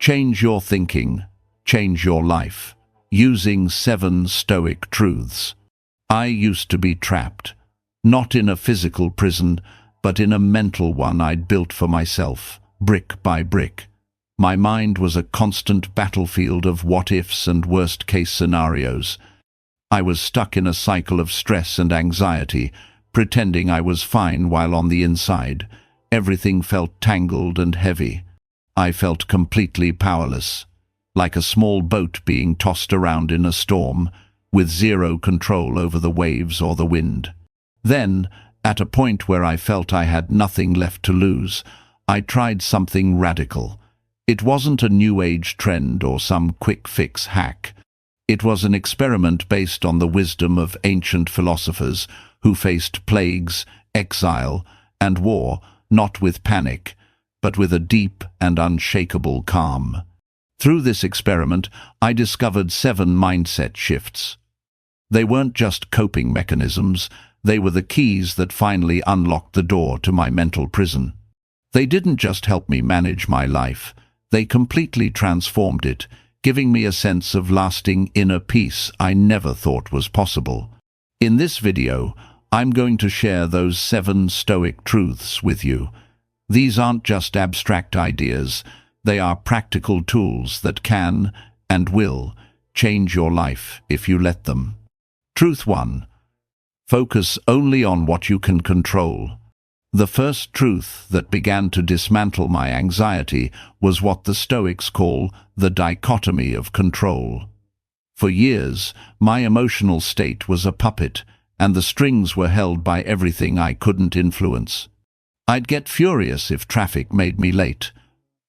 Change your thinking, change your life. Using 7 Stoic truths. I used to be trapped, not in a physical prison, but in a mental one I'd built for myself, brick by brick. My mind was a constant battlefield of what-ifs and worst-case scenarios. I was stuck in a cycle of stress and anxiety, pretending I was fine while on the inside. Everything felt tangled and heavy. I felt completely powerless, like a small boat being tossed around in a storm, with zero control over the waves or the wind. Then, at a point where I felt I had nothing left to lose, I tried something radical. It wasn't a New Age trend or some quick-fix hack. It was an experiment based on the wisdom of ancient philosophers who faced plagues, exile, and war, not with panic, but with a deep and unshakable calm. Through this experiment, I discovered 7 mindset shifts. They weren't just coping mechanisms, they were the keys that finally unlocked the door to my mental prison. They didn't just help me manage my life, they completely transformed it, giving me a sense of lasting inner peace I never thought was possible. In this video, I'm going to share those 7 Stoic truths with you. These aren't just abstract ideas, they are practical tools that can, and will, change your life if you let them. Truth 1. Focus only on what you can control. The first truth that began to dismantle my anxiety was what the Stoics call the dichotomy of control. For years, my emotional state was a puppet, and the strings were held by everything I couldn't influence. I'd get furious if traffic made me late.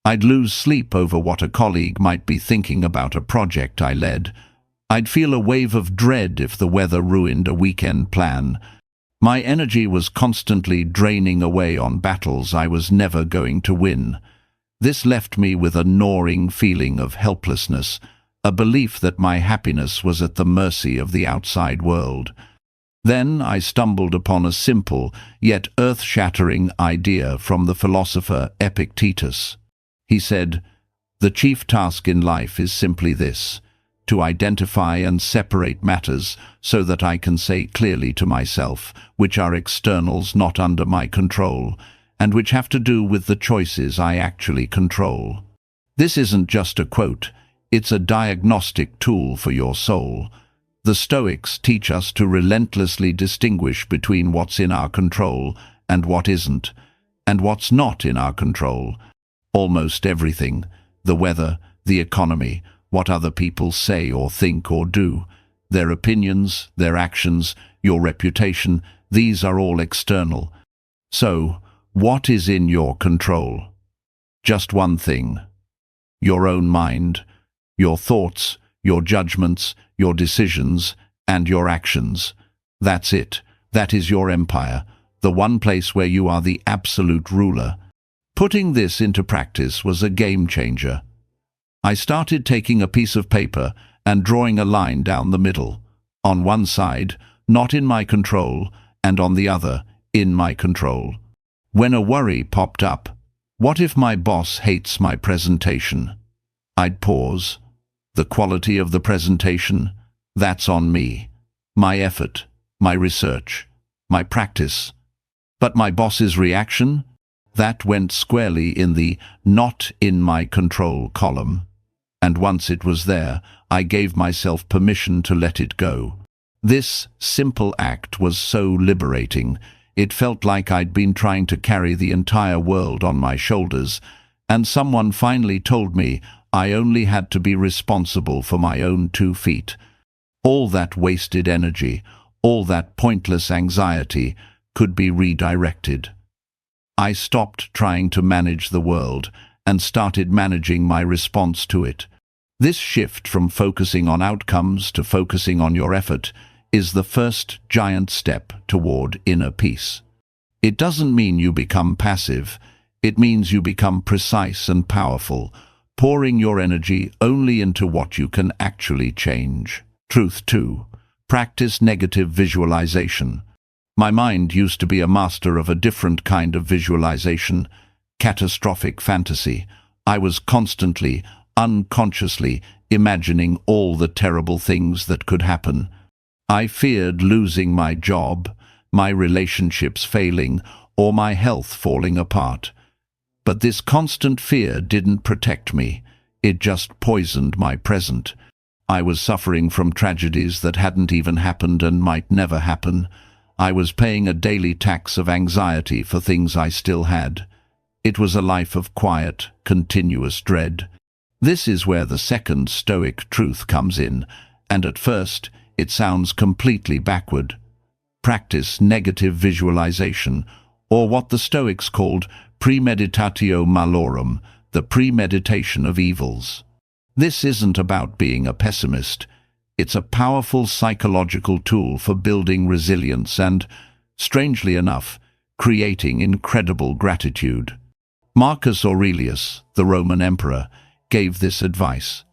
I'd lose sleep over what a colleague might be thinking about a project I led. I'd feel a wave of dread if the weather ruined a weekend plan. My energy was constantly draining away on battles I was never going to win. This left me with a gnawing feeling of helplessness, a belief that my happiness was at the mercy of the outside world. Then I stumbled upon a simple, yet earth-shattering idea from the philosopher Epictetus. He said, "The chief task in life is simply this, to identify and separate matters so that I can say clearly to myself, which are externals not under my control, and which have to do with the choices I actually control." This isn't just a quote, it's a diagnostic tool for your soul. The Stoics teach us to relentlessly distinguish between what's in our control and what isn't, and what's not in our control. Almost everything, the weather, the economy, what other people say or think or do, their opinions, their actions, your reputation, these are all external. So, what is in your control? Just one thing. Your own mind, your thoughts, your judgments, your decisions, and your actions. That's it. That is your empire, the one place where you are the absolute ruler. Putting this into practice was a game changer. I started taking a piece of paper and drawing a line down the middle. On one side, not in my control, and on the other, in my control. When a worry popped up, what if my boss hates my presentation? I'd pause. The quality of the presentation, that's on me. My effort, my research, my practice. But my boss's reaction? That went squarely in the not in my control column. And once it was there, I gave myself permission to let it go. This simple act was so liberating. It felt like I'd been trying to carry the entire world on my shoulders, and someone finally told me I only had to be responsible for my own 2 feet. All that wasted energy, all that pointless anxiety could be redirected. I stopped trying to manage the world and started managing my response to it. This shift from focusing on outcomes to focusing on your effort is the first giant step toward inner peace. It doesn't mean you become passive. It means you become precise and powerful, pouring your energy only into what you can actually change. Truth 2. Practice negative visualization. My mind used to be a master of a different kind of visualization, catastrophic fantasy. I was constantly, unconsciously imagining all the terrible things that could happen. I feared losing my job, my relationships failing, or my health falling apart. But this constant fear didn't protect me. It just poisoned my present. I was suffering from tragedies that hadn't even happened and might never happen. I was paying a daily tax of anxiety for things I still had. It was a life of quiet, continuous dread. This is where the second Stoic truth comes in, and at first it sounds completely backward. Practice negative visualization, or what the Stoics called premeditatio malorum, the premeditation of evils. This isn't about being a pessimist. It's a powerful psychological tool for building resilience and, strangely enough, creating incredible gratitude. Marcus Aurelius, the Roman emperor, gave this advice.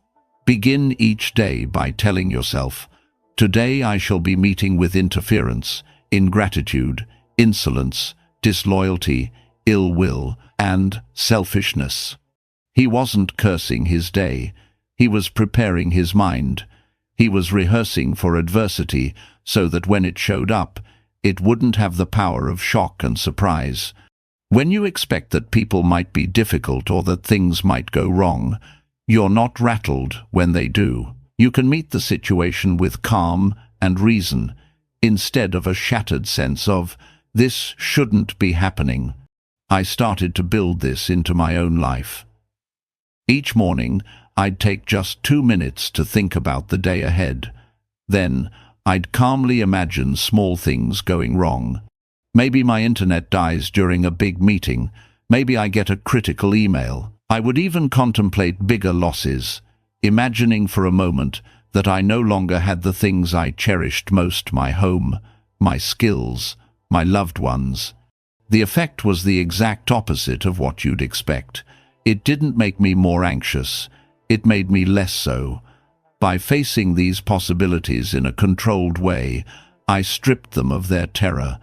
Begin each day by telling yourself, "Today I shall be meeting with interference, ingratitude, insolence, disloyalty, ill will, and selfishness." He wasn't cursing his day. He was preparing his mind. He was rehearsing for adversity so that when it showed up, it wouldn't have the power of shock and surprise. When you expect that people might be difficult or that things might go wrong, you're not rattled when they do. You can meet the situation with calm and reason, instead of a shattered sense of, "This shouldn't be happening." I started to build this into my own life. Each morning, I'd take just 2 minutes to think about the day ahead. Then, I'd calmly imagine small things going wrong. Maybe my internet dies during a big meeting. Maybe I get a critical email. I would even contemplate bigger losses, imagining for a moment that I no longer had the things I cherished most: my home, my skills, my loved ones. The effect was the exact opposite of what you'd expect. It didn't make me more anxious. It made me less so. By facing these possibilities in a controlled way, I stripped them of their terror.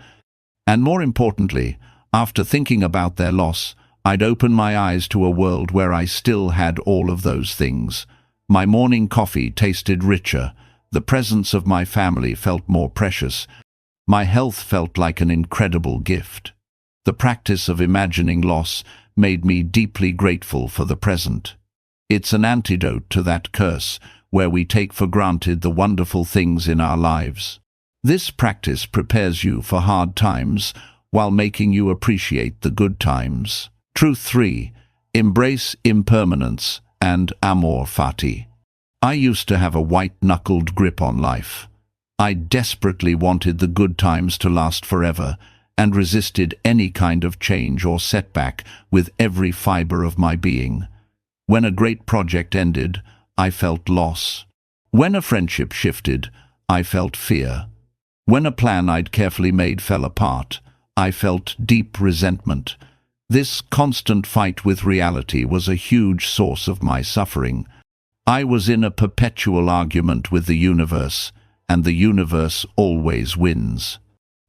And more importantly, after thinking about their loss, I'd open my eyes to a world where I still had all of those things. My morning coffee tasted richer. The presence of my family felt more precious. My health felt like an incredible gift. The practice of imagining loss made me deeply grateful for the present. It's an antidote to that curse where we take for granted the wonderful things in our lives. This practice prepares you for hard times while making you appreciate the good times. Truth 3. Embrace impermanence and Amor, Fati. I used to have a white-knuckled grip on life. I desperately wanted the good times to last forever and resisted any kind of change or setback with every fiber of my being. When a great project ended, I felt loss. When a friendship shifted, I felt fear. When a plan I'd carefully made fell apart, I felt deep resentment. This constant fight with reality was a huge source of my suffering. I was in a perpetual argument with the universe, and the universe always wins.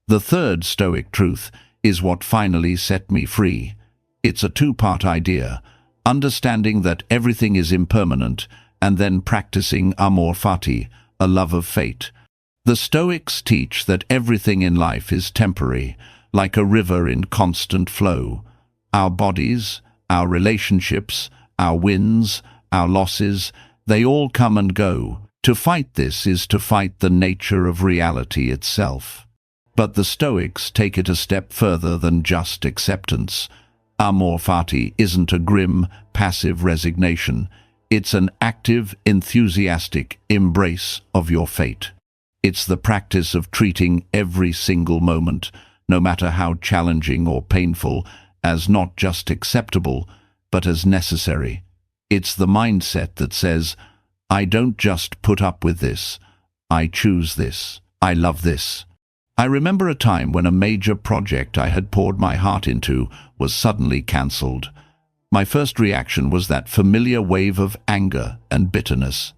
The third Stoic truth is what finally set me free. It's a two-part idea: understanding that everything is impermanent, and then practicing Amor Fati, a love of fate. The Stoics teach that everything in life is temporary, like a river in constant flow. Our bodies, our relationships, our wins, our losses, they all come and go. To fight this is to fight the nature of reality itself. But the Stoics take it a step further than just acceptance. Amor Fati isn't a grim, passive resignation. It's an active, enthusiastic embrace of your fate. It's the practice of treating every single moment, no matter how challenging or painful, as not just acceptable, but as necessary. It's the mindset that says, I don't just put up with this, I choose this, I love this. I remember a time when a major project I had poured my heart into was suddenly cancelled. My first reaction was that familiar wave of anger and bitterness.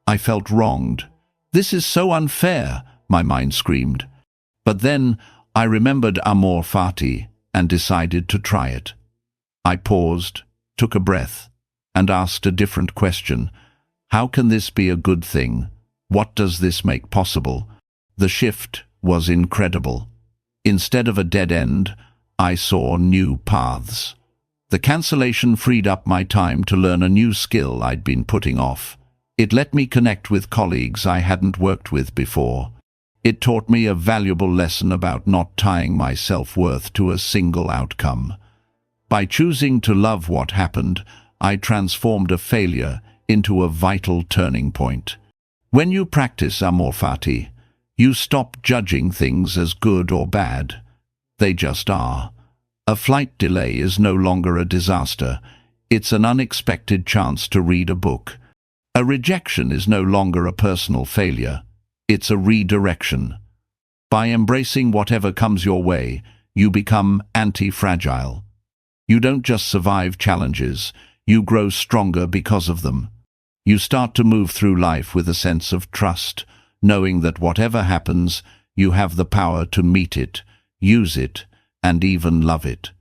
I felt wronged. This is so unfair, my mind screamed. But then I remembered Amor Fati and decided to try it. I paused, took a breath, and asked a different question. How can this be a good thing? What does this make possible? The shift was incredible. Instead of a dead end, I saw new paths. The cancellation freed up my time to learn a new skill I'd been putting off. It let me connect with colleagues I hadn't worked with before. It taught me a valuable lesson about not tying my self-worth to a single outcome. By choosing to love what happened, I transformed a failure into a vital turning point. When you practice Amor, Fati, you stop judging things as good or bad. They just are. A flight delay is no longer a disaster. It's an unexpected chance to read a book. A rejection is no longer a personal failure. It's a redirection. By embracing whatever comes your way, you become anti-fragile. You don't just survive challenges, you grow stronger because of them. You start to move through life with a sense of trust, knowing that whatever happens, you have the power to meet it, use it, and even love it.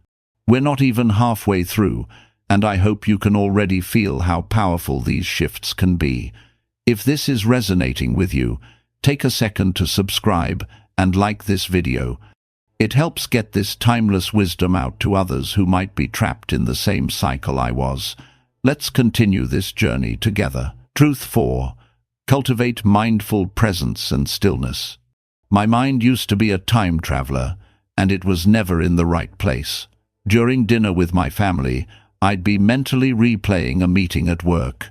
We're not even halfway through, and I hope you can already feel how powerful these shifts can be. If this is resonating with you, take a second to subscribe and like this video. It helps get this timeless wisdom out to others who might be trapped in the same cycle I was. Let's continue this journey together. Truth 4. Cultivate mindful presence and stillness. My mind used to be a time traveler, and it was never in the right place. During dinner with my family, I'd be mentally replaying a meeting at work.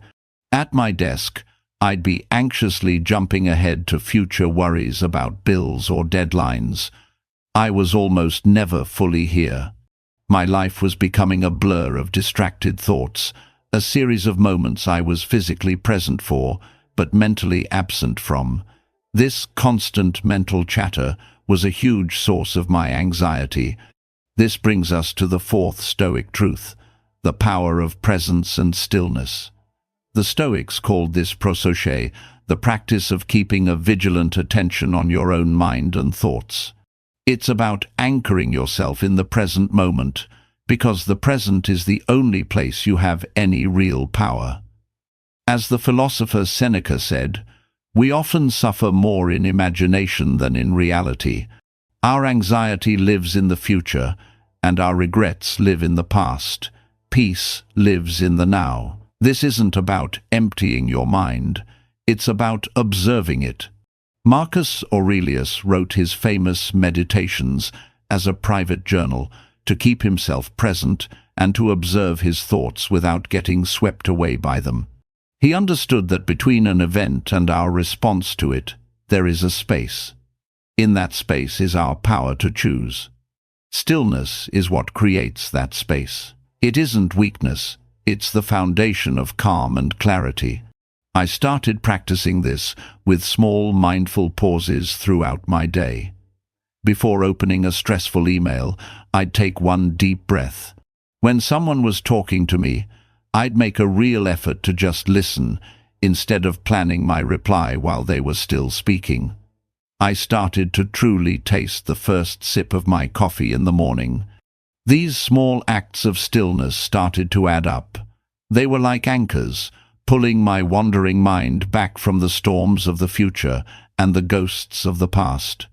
At my desk, I'd be anxiously jumping ahead to future worries about bills or deadlines. I was almost never fully here. My life was becoming a blur of distracted thoughts, a series of moments I was physically present for, but mentally absent from. This constant mental chatter was a huge source of my anxiety. This brings us to the fourth Stoic truth, the power of presence and stillness. The Stoics called this prosoche, the practice of keeping a vigilant attention on your own mind and thoughts. It's about anchoring yourself in the present moment, because the present is the only place you have any real power. As the philosopher Seneca said, we often suffer more in imagination than in reality. Our anxiety lives in the future, and our regrets live in the past. Peace lives in the now. This isn't about emptying your mind, it's about observing it. Marcus Aurelius wrote his famous Meditations as a private journal to keep himself present and to observe his thoughts without getting swept away by them. He understood that between an event and our response to it, there is a space. In that space is our power to choose. Stillness is what creates that space. It isn't weakness, it's the foundation of calm and clarity. I started practicing this with small mindful pauses throughout my day. Before opening a stressful email, I'd take one deep breath. When someone was talking to me, I'd make a real effort to just listen instead of planning my reply while they were still speaking. I started to truly taste the first sip of my coffee in the morning. These small acts of stillness started to add up. They were like anchors, pulling my wandering mind back from the storms of the future and the ghosts of the past.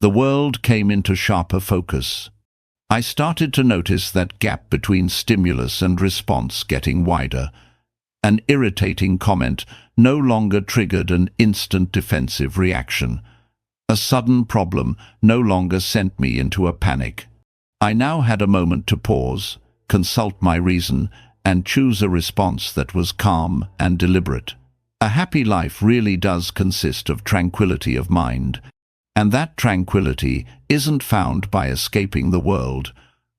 The world came into sharper focus. I started to notice that gap between stimulus and response getting wider. An irritating comment no longer triggered an instant defensive reaction. A sudden problem no longer sent me into a panic. I now had a moment to pause, consult my reason, and choose a response that was calm and deliberate. A happy life really does consist of tranquility of mind, and that tranquility isn't found by escaping the world,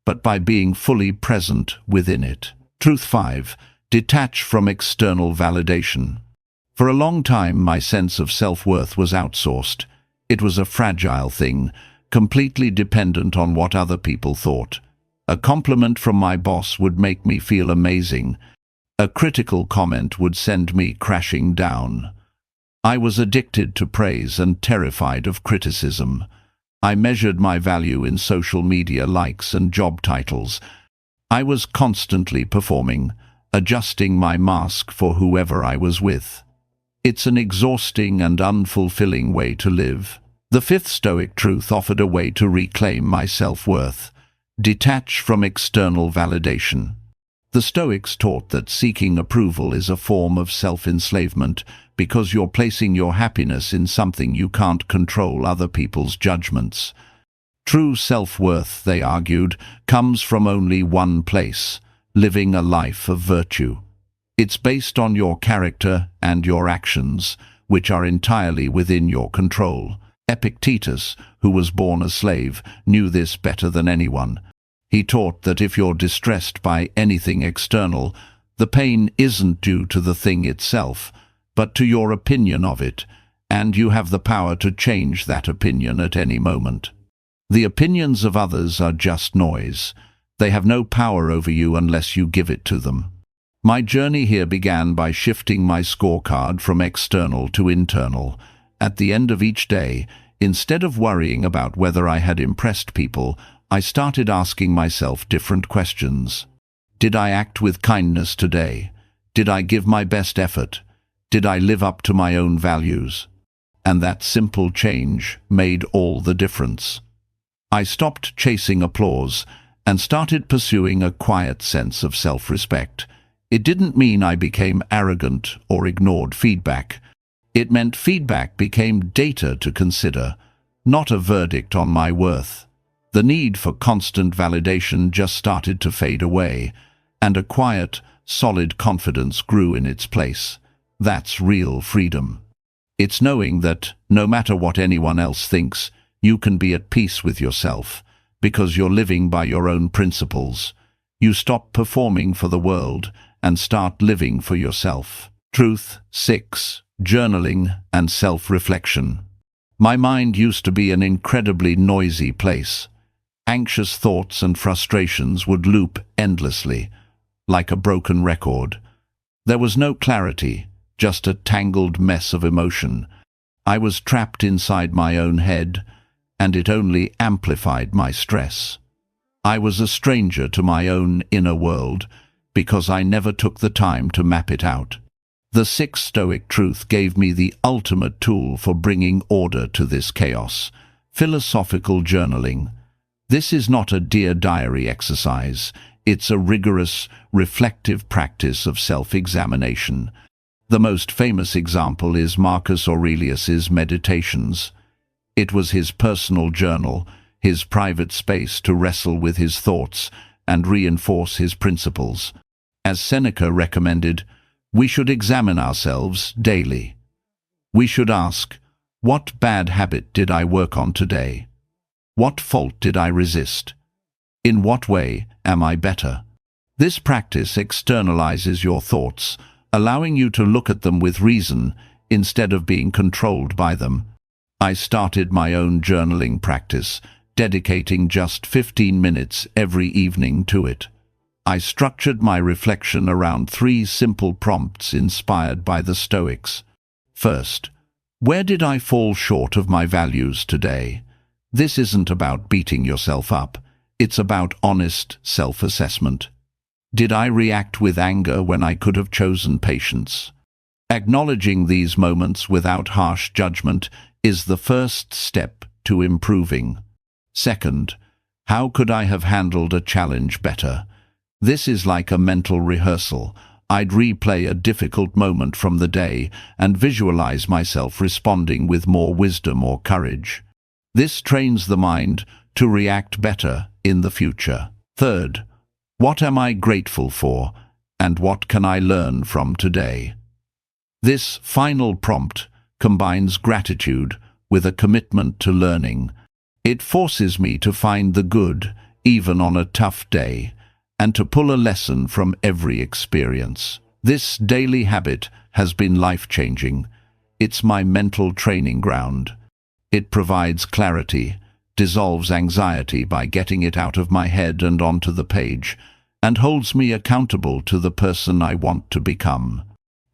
but by being fully present within it. Truth 5. Detach from external validation. For a long time, my sense of self-worth was outsourced. It was a fragile thing, completely dependent on what other people thought. A compliment from my boss would make me feel amazing. A critical comment would send me crashing down. I was addicted to praise and terrified of criticism. I measured my value in social media likes and job titles. I was constantly performing, adjusting my mask for whoever I was with. It's an exhausting and unfulfilling way to live. The fifth Stoic truth offered a way to reclaim my self-worth. Detach from external validation. The Stoics taught that seeking approval is a form of self-enslavement because you're placing your happiness in something you can't control, other people's judgments. True self-worth, they argued, comes from only one place: living a life of virtue. It's based on your character and your actions, which are entirely within your control. Epictetus, who was born a slave, knew this better than anyone. He taught that if you're distressed by anything external, the pain isn't due to the thing itself, but to your opinion of it, and you have the power to change that opinion at any moment. The opinions of others are just noise. They have no power over you unless you give it to them. My journey here began by shifting my scorecard from external to internal. At the end of each day, instead of worrying about whether I had impressed people, I started asking myself different questions. Did I act with kindness today? Did I give my best effort? Did I live up to my own values? And that simple change made all the difference. I stopped chasing applause and started pursuing a quiet sense of self-respect. It didn't mean I became arrogant or ignored feedback. It meant feedback became data to consider, not a verdict on my worth. The need for constant validation just started to fade away, and a quiet, solid confidence grew in its place. That's real freedom. It's knowing that, no matter what anyone else thinks, you can be at peace with yourself, because you're living by your own principles. You stop performing for the world and start living for yourself. Truth 6. Journaling and self-reflection. My mind used to be an incredibly noisy place. Anxious thoughts and frustrations would loop endlessly, like a broken record. There was no clarity, just a tangled mess of emotion. I was trapped inside my own head, and it only amplified my stress. I was a stranger to my own inner world because I never took the time to map it out. The sixth Stoic truth gave me the ultimate tool for bringing order to this chaos: philosophical journaling. This is not a Dear Diary exercise. It's a rigorous, reflective practice of self-examination. The most famous example is Marcus Aurelius's Meditations. It was his personal journal, his private space to wrestle with his thoughts and reinforce his principles. As Seneca recommended, we should examine ourselves daily. We should ask, what bad habit did I work on today? What fault did I resist? In what way am I better? This practice externalizes your thoughts, allowing you to look at them with reason instead of being controlled by them. I started my own journaling practice, dedicating just 15 minutes every evening to it. I structured my reflection around 3 simple prompts inspired by the Stoics. First, where did I fall short of my values today? This isn't about beating yourself up. It's about honest self-assessment. Did I react with anger when I could have chosen patience? Acknowledging these moments without harsh judgment is the first step to improving. Second, how could I have handled a challenge better? This is like a mental rehearsal. I'd replay a difficult moment from the day and visualize myself responding with more wisdom or courage. This trains the mind to react better in the future. Third, what am I grateful for, and what can I learn from today? This final prompt combines gratitude with a commitment to learning. It forces me to find the good, even on a tough day, and to pull a lesson from every experience. This daily habit has been life-changing. It's my mental training ground. It provides clarity, dissolves anxiety by getting it out of my head and onto the page, and holds me accountable to the person I want to become.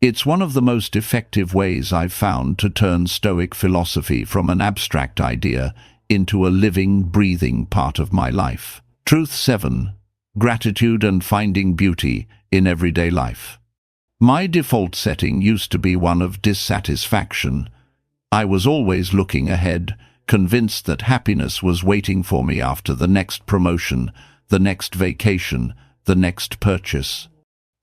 It's one of the most effective ways I've found to turn Stoic philosophy from an abstract idea into a living, breathing part of my life. Truth 7. gratitude and finding beauty in everyday life. My default setting used to be one of dissatisfaction. I was always looking ahead, convinced that happiness was waiting for me after the next promotion, the next vacation, the next purchase.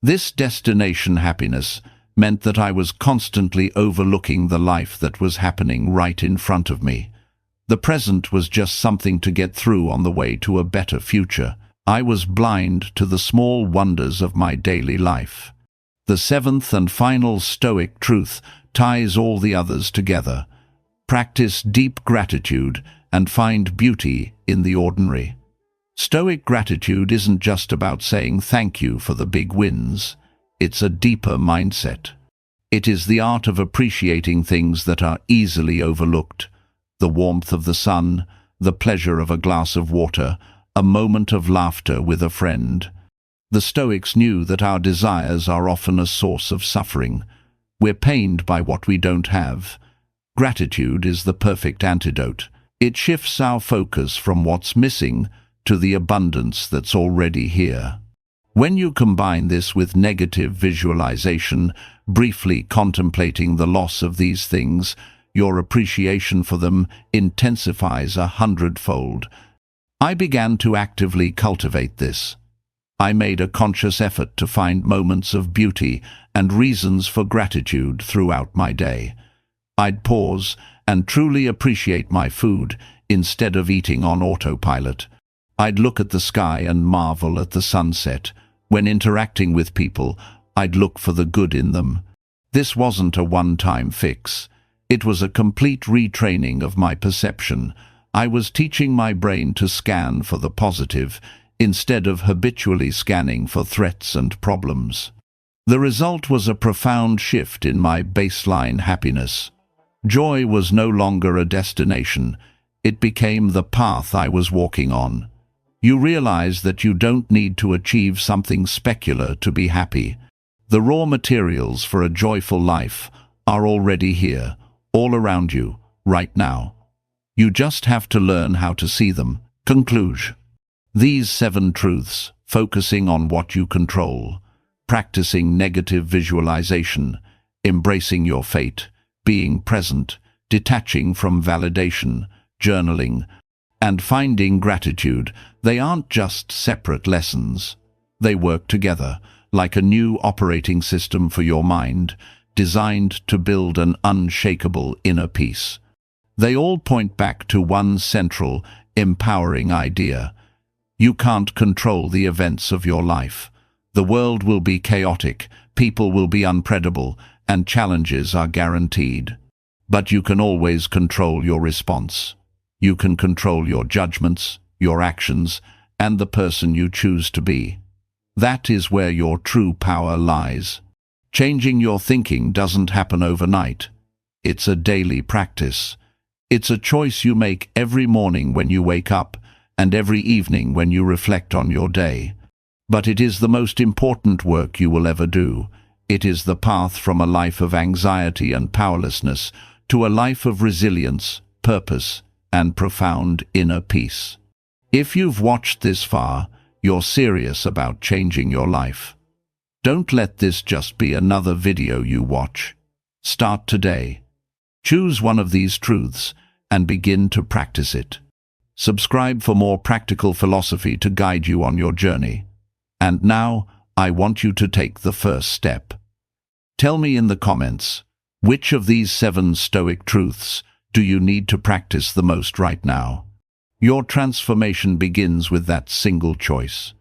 This destination happiness meant that I was constantly overlooking the life that was happening right in front of me. The present was just something to get through on the way to a better future. I was blind to the small wonders of my daily life. The seventh and final Stoic truth ties all the others together. Practice deep gratitude and find beauty in the ordinary. Stoic gratitude isn't just about saying thank you for the big wins. It's a deeper mindset. It is the art of appreciating things that are easily overlooked. The warmth of the sun, the pleasure of a glass of water, a moment of laughter with a friend. The Stoics knew that our desires are often a source of suffering. We're pained by what we don't have. Gratitude is the perfect antidote. It shifts our focus from what's missing to the abundance that's already here. When you combine this with negative visualization, briefly contemplating the loss of these things, your appreciation for them intensifies 100-fold. I began to actively cultivate this. I made a conscious effort to find moments of beauty and reasons for gratitude throughout my day. I'd pause and truly appreciate my food instead of eating on autopilot. I'd look at the sky and marvel at the sunset. When interacting with people, I'd look for the good in them. This wasn't a one-time fix. It was a complete retraining of my perception. I was teaching my brain to scan for the positive, instead of habitually scanning for threats and problems. The result was a profound shift in my baseline happiness. Joy was no longer a destination. It became the path I was walking on. You realize that you don't need to achieve something spectacular to be happy. The raw materials for a joyful life are already here, all around you, right now. You just have to learn how to see them. Conclusion. These 7 truths, focusing on what you control, practicing negative visualization, embracing your fate, being present, detaching from validation, journaling, and finding gratitude, they aren't just separate lessons. They work together, like a new operating system for your mind, designed to build an unshakable inner peace. They all point back to one central, empowering idea. You can't control the events of your life. The world will be chaotic, people will be unpredictable, and challenges are guaranteed. But you can always control your response. You can control your judgments, your actions, and the person you choose to be. That is where your true power lies. Changing your thinking doesn't happen overnight. It's a daily practice. It's a choice you make every morning when you wake up, and every evening when you reflect on your day. But it is the most important work you will ever do. It is the path from a life of anxiety and powerlessness to a life of resilience, purpose, and profound inner peace. If you've watched this far, you're serious about changing your life. Don't let this just be another video you watch. Start today. Choose one of these truths and begin to practice it. Subscribe for more practical philosophy to guide you on your journey. And now, I want you to take the first step. Tell me in the comments, which of these 7 Stoic truths do you need to practice the most right now? Your transformation begins with that single choice.